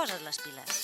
Posa't les piles.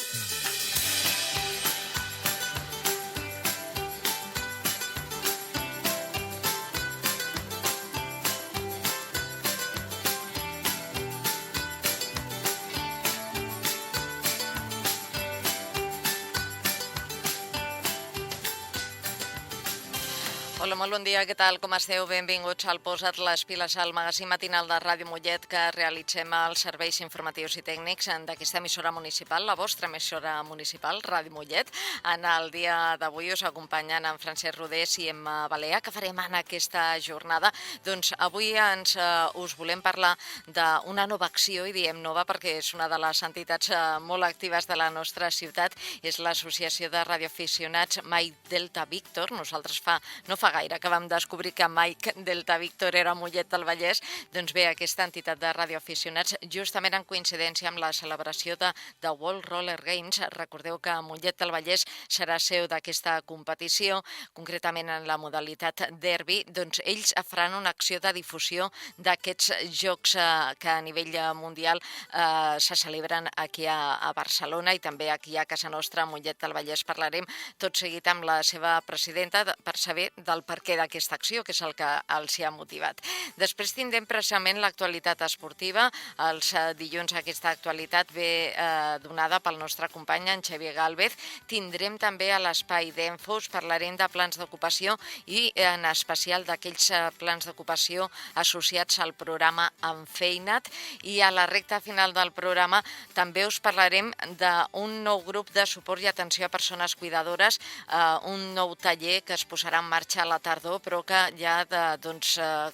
Hola, molt bon dia, què tal, com esteu? Benvinguts al Posa't les piles, al magazín matinal de Ràdio Mollet que realitzem els serveis informatius i tècnics d'aquesta emissora municipal, la vostra emissora municipal, Ràdio Mollet. En el dia d'avui us acompanyen en Francesc Rodés i Emma Balea. Què farem en aquesta jornada? Doncs avui us volem parlar d'una nova acció, i diem nova perquè és una de les entitats molt actives de la nostra ciutat, és l'Associació de Radioaficionats Mike Delta Víctor. Nosaltres no fa gaire que vam descobrir que Mike Delta Víctor era a Mollet del Vallès. Doncs bé, aquesta entitat de radioaficionats, justament en coincidència amb la celebració de World Roller Games, recordeu que Mollet del Vallès serà seu d'aquesta competició, concretament en la modalitat derbi, doncs ells faran una acció de difusió d'aquests jocs que a nivell mundial se celebren aquí a Barcelona i també aquí a casa nostra, a Mollet del Vallès. Parlarem tot seguit amb la seva presidenta per saber del perquè d'aquesta acció, que és el que els hi ha motivat. Després tindrem precisament l'actualitat esportiva. Els dilluns aquesta actualitat ve donada pel nostre company, en Xavier Gálvez. Tindrem també a l'espai d'Enfos, parlarem de plans d'ocupació i en especial d'aquells plans d'ocupació associats al programa Enfeina't. I a la recta final del programa també us parlarem d'un nou grup de suport i atenció a persones cuidadores, un nou taller que es posarà en marxa a la tardor, però que ja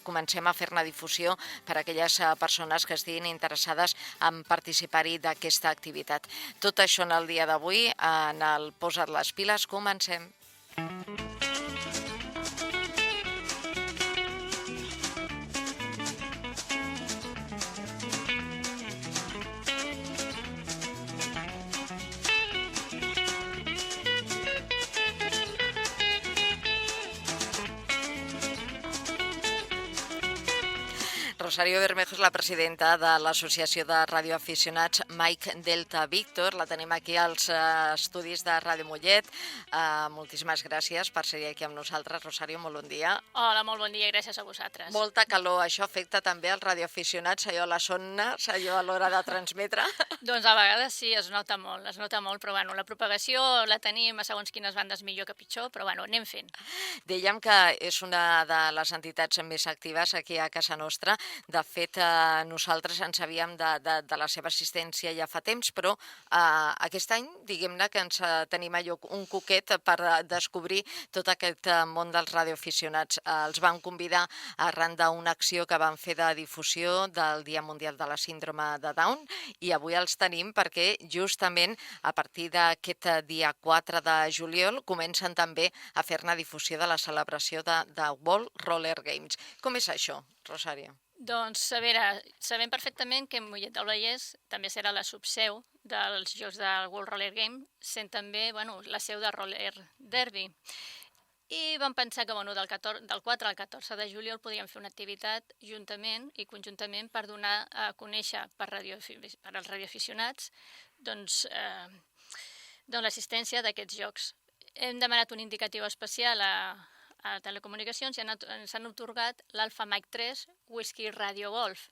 comencem a fer-ne difusió per a aquelles persones que estiguin interessades en participar-hi d'aquesta activitat. Tot això en el dia d'avui, en el Posa't les piles, comencem. Rosario Bermejo és la presidenta de l'Associació de Radioaficionats Mike Delta Víctor. La tenim aquí als estudis de Ràdio Mollet. Moltíssimes gràcies per ser aquí amb nosaltres. Rosario, molt bon dia. Hola, molt bon dia i gràcies a vosaltres. Molta calor. Això afecta també als radioaficionats, allò a les ones, allò a l'hora de transmetre? Doncs a vegades sí, es nota molt, però bueno, la propagació la tenim a segons quines bandes millor que pitjor, però bueno, anem fent. Dèiem que és una de les entitats més actives aquí a casa nostra. De fet, nosaltres en sabíem de la seva assistència ja fa temps, però aquest any, diguem-ne que ens tenim allò un coquet per descobrir tot aquest món dels radioaficionats. Els vam convidar arran d'una acció que van fer de difusió del Dia Mundial de la Síndrome de Down i avui els tenim perquè justament a partir d'aquest dia 4 de juliol comencen també a fer-ne difusió de la celebració de World Roller Games. Com és això, Rosario? Doncs, a veure, sabem perfectament que Mollet del Vallès també serà la subseu dels jocs del World Roller Game, sent també la seu de Roller Derby. I vam pensar que del 4 al 14 de juliol podríem fer una activitat juntament i conjuntament per donar a conèixer per als radioaficionats l'assistència d'aquests jocs. Hem demanat un indicatiu especial a telecomunicacions i ens han atorgat l'Alfa Mike 3 Whisky Radio Golf,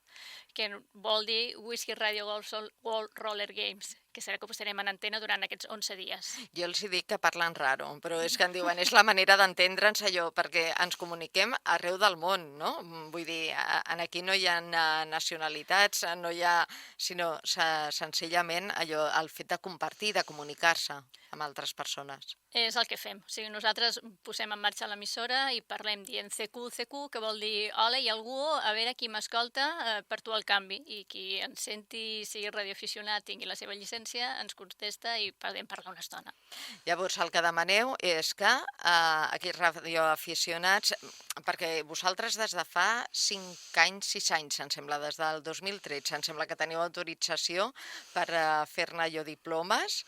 que vol dir Whisky Radio Golf World Roller Games, que serà que posarem en antena durant aquests 11 dies. Jo els dic que parlen raro, però és que em diuen, és la manera d'entendre'ns allò, perquè ens comuniquem arreu del món, no? Vull dir, aquí no hi ha nacionalitats, no hi ha, sinó senzillament allò, el fet de compartir, de comunicar-se amb altres persones. És el que fem. O sigui, nosaltres posem en marxa l'emissora i parlem dient CQ, que vol dir hola, hi ha algú, a veure qui m'escolta per tu el canvi. I qui ens senti, sigui radioaficionat, tingui la seva llicència, ens contesta i podem parlar una estona. Llavors, el que demaneu és que aquí radioaficionats, perquè vosaltres des de fa 5 anys, 6 anys, em sembla, des del 2013, em sembla que teniu autorització per fer-ne allò diplomes,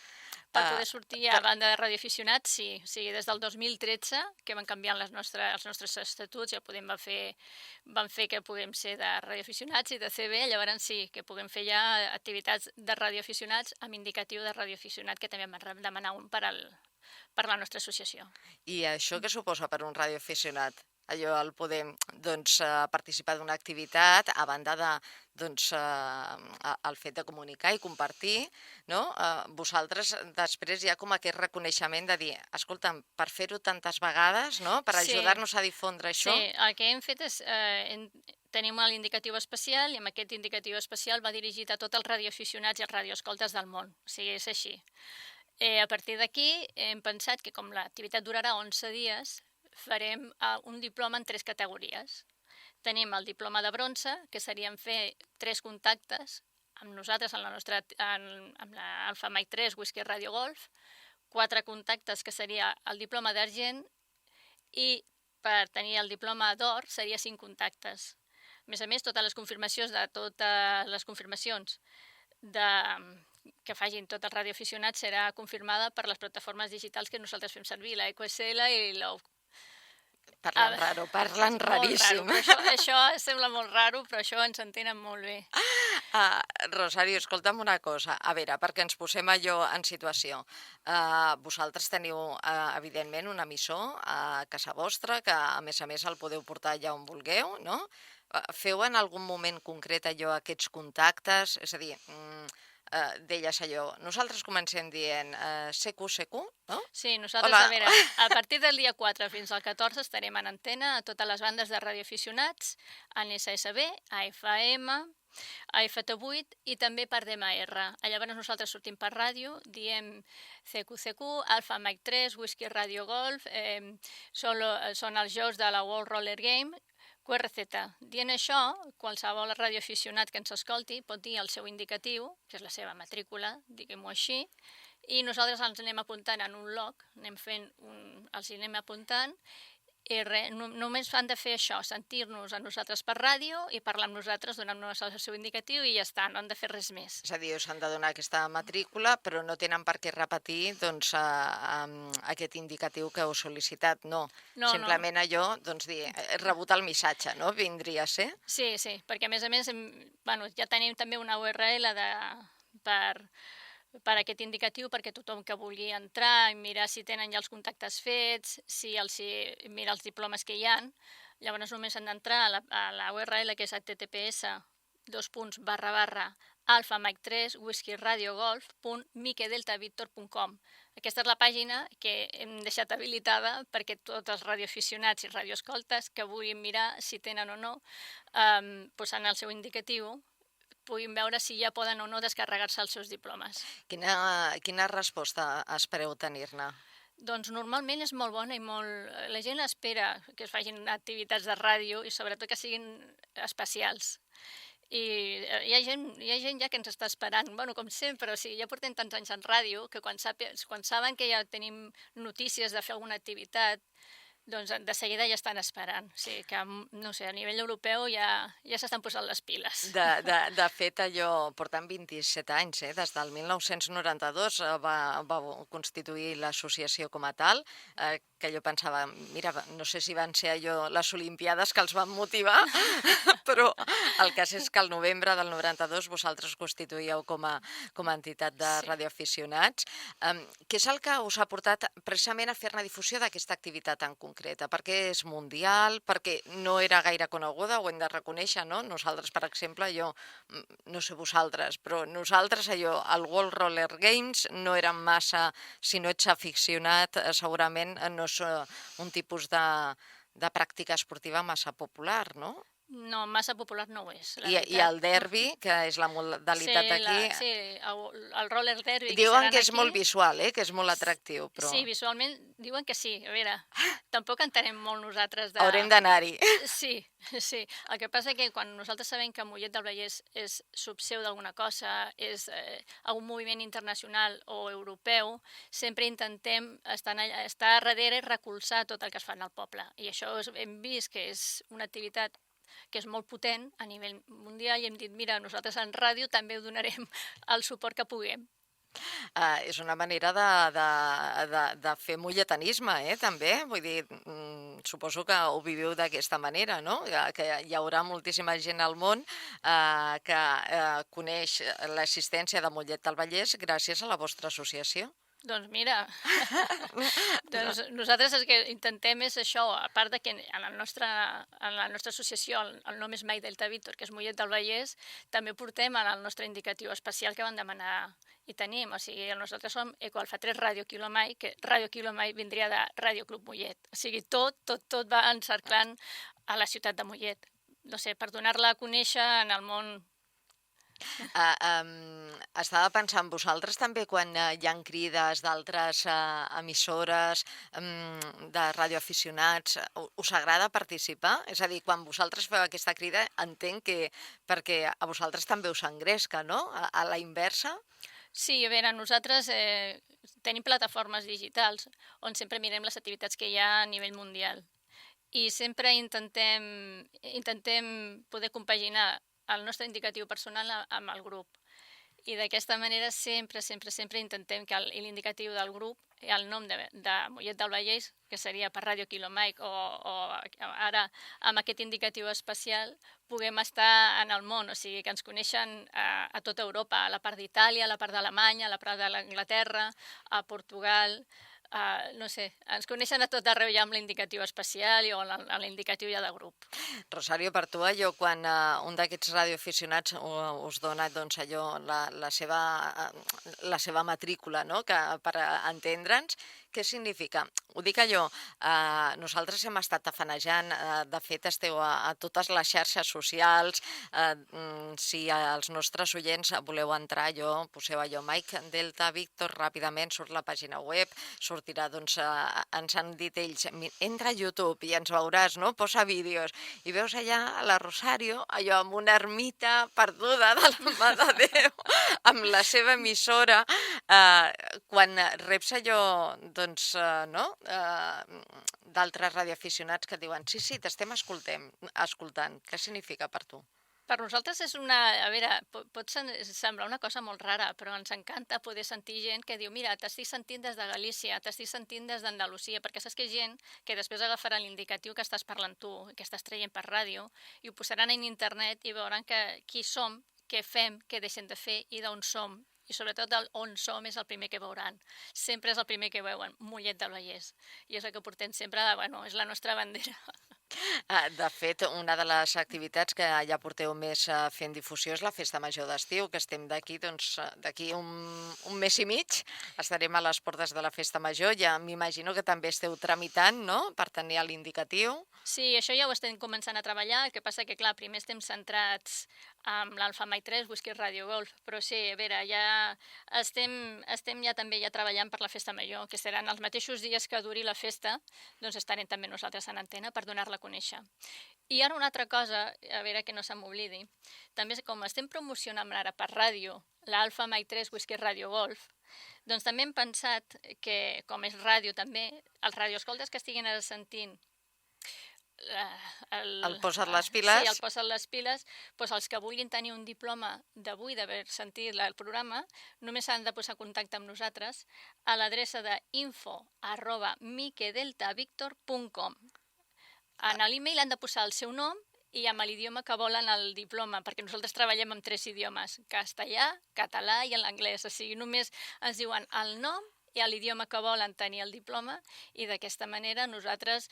Per poder sortir a banda de radioaficionats, sí. O sigui, des del 2013, que van canviant els nostres estatuts, ja van fer que puguem ser de radioaficionats i de CB, llavors sí, que puguem fer ja activitats de radioaficionats amb indicatiu de radioaficionat, que també em van demanar un per la nostra associació. I això què suposa per un radioaficionat? Allò, el poder participar d'una activitat, a banda de el fet de comunicar i compartir, no? Vosaltres després hi ha com aquest reconeixement de dir, escolta'm, per fer-ho tantes vegades, no? Per ajudar-nos a difondre això. Sí, el que hem fet és... Tenim l'indicatiu especial i amb aquest indicatiu especial va dirigit a tots els radioaficionats i els radioescoltes del món. O sigui, és així. A partir d'aquí hem pensat que com l'activitat durarà 11 dies, farem un diploma en 3 categories. Tenim el diploma de bronze, que serien fer 3 contactes amb nosaltres, amb l'Alfa Mike 3, Whisky Radio Golf, 4 contactes, que seria el diploma d'argent, i per tenir el diploma d'or seria 5 contactes. A més, totes les confirmacions que facin tots els radioaficionats serà confirmada per les plataformes digitals que nosaltres fem servir, la EcoSL i l'OUC. Parlen raríssim. Això sembla molt raro, però això ens entenen molt bé. Rosario, escolta'm una cosa, a veure, perquè ens posem allò en situació. Vosaltres teniu, evidentment, un emissor a casa vostra, que a més el podeu portar allà on vulgueu, no? Feu en algun moment concret allò, aquests contactes? És a dir, deies allò, nosaltres comencem dient CQ, no? Sí, nosaltres, a veure, a partir del dia 4 fins al 14 estarem en antena a totes les bandes de radioaficionats, en SSB, AFM, AFT8 i també per DMR. Llavors nosaltres sortim per ràdio, diem CQ, Alfa Mike 3, Whisky Radio Golf, són els jocs de la World Roller Game, QRZ. Dient això, qualsevol radioaficionat que ens escolti pot dir el seu indicatiu, que és la seva matrícula, diguem-ho així, i nosaltres ens anem apuntant en un log, els anem apuntant, i només han de fer això, sentir-nos a nosaltres per ràdio i parlar amb nosaltres, donar-nos el seu indicatiu i ja està, no han de fer res més. És a dir, us han de donar aquesta matrícula, però no tenen per què repetir aquest indicatiu que heu sol·licitat, no. Simplement allò, dir, he rebut el missatge, no? Vindria a ser? Sí, perquè a més ja tenim també una URL per aquest indicatiu, perquè tothom que vulgui entrar i mirar si tenen ja els contactes fets, mirar els diplomes que hi ha, llavors només han d'entrar a la URL, que és https://alfamike3whiskyradiogolf.mikedeltaVictor.com. Aquesta és la pàgina que hem deixat habilitada perquè tots els radioaficionats i radioescoltes que vulguin mirar si tenen o no, posant el seu indicatiu, puguin veure si ja poden o no descarregar-se els seus diplomes. Quina resposta espereu tenir-ne? Doncs normalment és molt bona i la gent espera que es facin activitats de ràdio i sobretot que siguin especials. I hi ha gent ja que ens està esperant, com sempre, ja portem tants anys en ràdio que quan saben que ja tenim notícies de fer alguna activitat, doncs de seguida ja estan esperant. O sigui que, no sé, a nivell europeu ja s'estan posant les piles. De fet, allò, portant 27 anys, des del 1992 va constituir l'associació com a tal, que jo pensava, mira, no sé si van ser allò les Olimpiades que els van motivar, però el cas és que al novembre del 92 vosaltres constituïeu com a entitat de radioaficionats. Què és el que us ha portat precisament a fer-ne difusió d'aquesta activitat en concreta? Perquè és mundial, perquè no era gaire coneguda, ho hem de reconèixer, no? Nosaltres, per exemple, no sé vosaltres, però nosaltres allò, el World Roller Games no érem massa, si no ets aficionat, segurament no és un tipus de pràctica esportiva massa popular, no? No, massa popular no ho és. I el derbi, que és la modalitat d'aquí... Sí, el roller derbi... Diuen que és molt visual, que és molt atractiu, però... Sí, visualment diuen que sí. A veure, tampoc entenem molt nosaltres de... Haurem d'anar-hi. Sí. El que passa que quan nosaltres sabem que Mollet del Vallès és subseu d'alguna cosa, és un moviment internacional o europeu, sempre intentem estar darrere i recolzar tot el que es fa en el poble. I això hem vist que és una activitat que és molt potent a nivell mundial i hem dit, mira, nosaltres en ràdio també ho donarem el suport que puguem. És una manera de fer mulletanisme, també. Vull dir, suposo que ho viviu d'aquesta manera, no? Que hi haurà moltíssima gent al món que coneix l'existència de Mollet del Vallès gràcies a la vostra associació. Doncs mira, doncs nosaltres el que intentem és això, a part de que en la nostra associació el nom és Mai Delta Víctor, que és Mollet del Vallès, també portem en el nostre indicatiu especial que van demanar i tenim. O sigui, nosaltres som Ecoalfa 3 Ràdio Quilomai, que Ràdio Quilomai vindria de Ràdio Club Mollet. O sigui, tot va encerclant a la ciutat de Mollet. No sé, per donar-la a conèixer en el món. Estava pensant, vosaltres també quan hi ha crides d'altres emissores, de radioaficionats, us agrada participar? És a dir, quan vosaltres feu aquesta crida, entenc que perquè a vosaltres també us engresca, no? A la inversa? Sí, a veure, nosaltres tenim plataformes digitals on sempre mirem les activitats que hi ha a nivell mundial i sempre intentem poder compaginar el nostre indicatiu personal amb el grup. I d'aquesta manera sempre intentem que l'indicatiu del grup, el nom de Mollet del Vallès, que seria per Ràdio Quilomai, o ara amb aquest indicatiu especial, puguem estar en el món, o sigui, que ens coneixen a tota Europa, a la part d'Itàlia, a la part d'Alemanya, a la part de l'Anglaterra, a Portugal. No sé, ens coneixen a tot arreu ja amb l'indicatiu especial o l'indicatiu ja de grup. Rosario, per tu allò, quan un d'aquests radioaficionats us dona allò, la seva matrícula, no?, per entendre'ns, què significa? Ho dic allò, nosaltres hem estat tafanejant, de fet esteu a totes les xarxes socials, si els nostres oients voleu entrar allò, poseu allò Mike Delta Víctor, ràpidament surt la pàgina web, sortirà, doncs, ens han dit ells, entra a YouTube i ens veuràs, no?, posa vídeos, i veus allà la Rosario, allò amb una ermita perduda de la mà de Déu, amb la seva emissora, quan reps allò, doncs, no?, d'altres radioaficionats que diuen sí, t'estem escoltant. Què significa per tu? Per nosaltres és una... A veure, pot semblar una cosa molt rara, però ens encanta poder sentir gent que diu mira, t'estic sentint des de Galícia, t'estic sentint des d'Andalusia, perquè saps que hi ha gent que després agafarà l'indicatiu que estàs parlant tu, que estàs traient per ràdio, i ho posaran en internet i veuran qui som, què fem, què deixem de fer i d'on som. I sobretot on som és el primer que veuran. Sempre és el primer que veuen, Mollet del Vallès. I és el que portem sempre, bueno, és la nostra bandera. De fet, una de les activitats que ja porteu més fent difusió és la Festa Major d'estiu, que estem d'aquí un mes i mig, estarem a les portes de la Festa Major, ja m'imagino que també esteu tramitant, no?, per tenir l'indicatiu. Sí, això ja ho estem començant a treballar, el que passa que, clar, primer estem centrats amb l'Alfa Mike 3, Whisky Radio Golf, però sí, a veure, ja estem ja també treballant per la Festa Major, que seran els mateixos dies que duri la festa, doncs estarem també nosaltres en antena per donar-la a conèixer. I ara una altra cosa, a veure que no se m'oblidi, també com estem promocionant ara per ràdio l'Alfa Mike 3 Whisky Radio Golf, doncs també hem pensat que, com és ràdio també, els radioescoltes que estiguin ara sentint el Posa't les piles. Sí, el Posa't les piles, doncs els que vulguin tenir un diploma d'avui d'haver sentit el programa, només s'han de posar en contacte amb nosaltres a l'adreça de info@mikedeltavictor.com. En l'email han de posar el seu nom i amb l'idioma que volen el diploma, perquè nosaltres treballem amb 3 idiomes, castellà, català i l'anglès, o sigui, només ens diuen el nom i l'idioma que volen tenir el diploma i d'aquesta manera nosaltres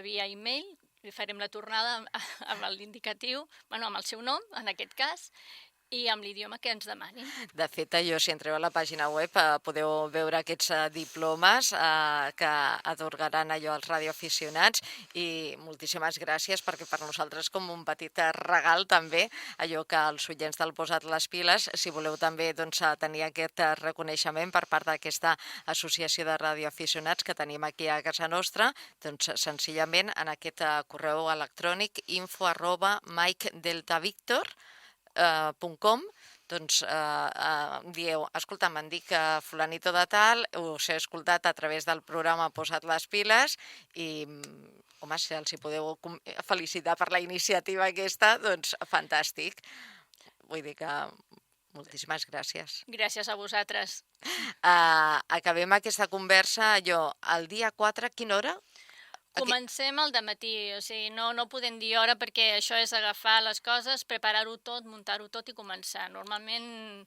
via e-mail li farem la tornada amb l'indicatiu, amb el seu nom, en aquest cas, i amb l'idioma que ens demanin. De fet, si entreu a la pàgina web podeu veure aquests diplomes que atorgaran als radioaficionats i moltíssimes gràcies perquè per nosaltres com un petit regal també, allò que els oients del Posa't les piles, si voleu també tenir aquest reconeixement per part d'aquesta associació de radioaficionats que tenim aquí a casa nostra, doncs senzillament en aquest correu electrònic info@mikedeltavictor.com, doncs dieu, escolta, em dic fulanito de tal, us he escoltat a través del programa Posa't les piles i, home, si els hi podeu felicitar per la iniciativa aquesta, doncs fantàstic. Vull dir que Moltíssimes gràcies. Gràcies a vosaltres. Acabem aquesta conversa, allò, el dia 4, a quina hora? Comencem al dematí, o sigui, no podem dir hora perquè això és agafar les coses, preparar-ho tot, muntar-ho tot i començar. Normalment,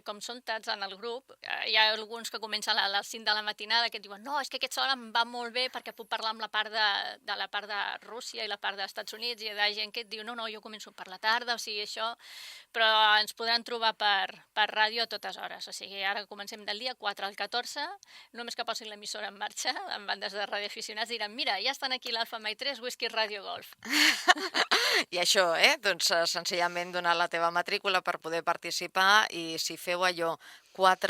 com són tants en el grup, hi ha alguns que comencen a les 5 de la matinada que diuen no, és que aquesta hora em va molt bé perquè puc parlar amb la part de Rússia i la part dels Estats Units, i hi ha gent que et diu no, jo començo per la tarda, o sigui, això... Però ens podran trobar per ràdio a totes hores, o sigui, ara comencem del dia 4 al 14, només que posin l'emissora en marxa, en bandes de radioaficionats diran mira, ja estan aquí l'Alfa Mai 3, Whisky Radio Golf. I això, doncs senzillament donar la teva matrícula per poder participar, i si feu allò, 3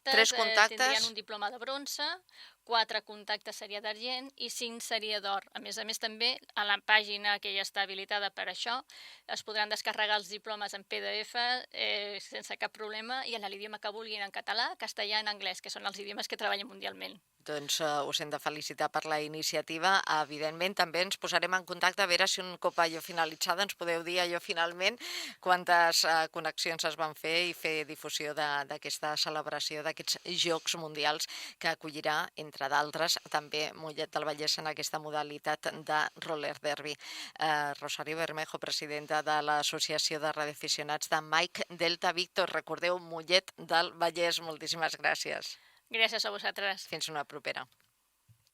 tres contactes tindrien un diploma de bronze, 4 contactes seria d'argent i 5 seria d'or. A més, també a la pàgina que ja està habilitada per això es podran descarregar els diplomes en PDF sense cap problema i en l'idioma que vulguin, en català, castellà i en anglès, que són els idiomes que treballen mundialment. Doncs us hem de felicitar per la iniciativa. Evidentment, també ens posarem en contacte a veure si un cop allò finalitzada ens podeu dir allò finalment quantes connexions es van fer i fer difusió d'aquesta celebració d'aquests Jocs Mundials que acollirà, entre d'altres, també Mollet del Vallès en aquesta modalitat de roller derby. Rosario Bermejo, presidenta de l'Associació de Radioaficionats de Mike Delta Victor. Recordeu, Mollet del Vallès. Moltíssimes gràcies. Gràcies a vosaltres. Fins una propera.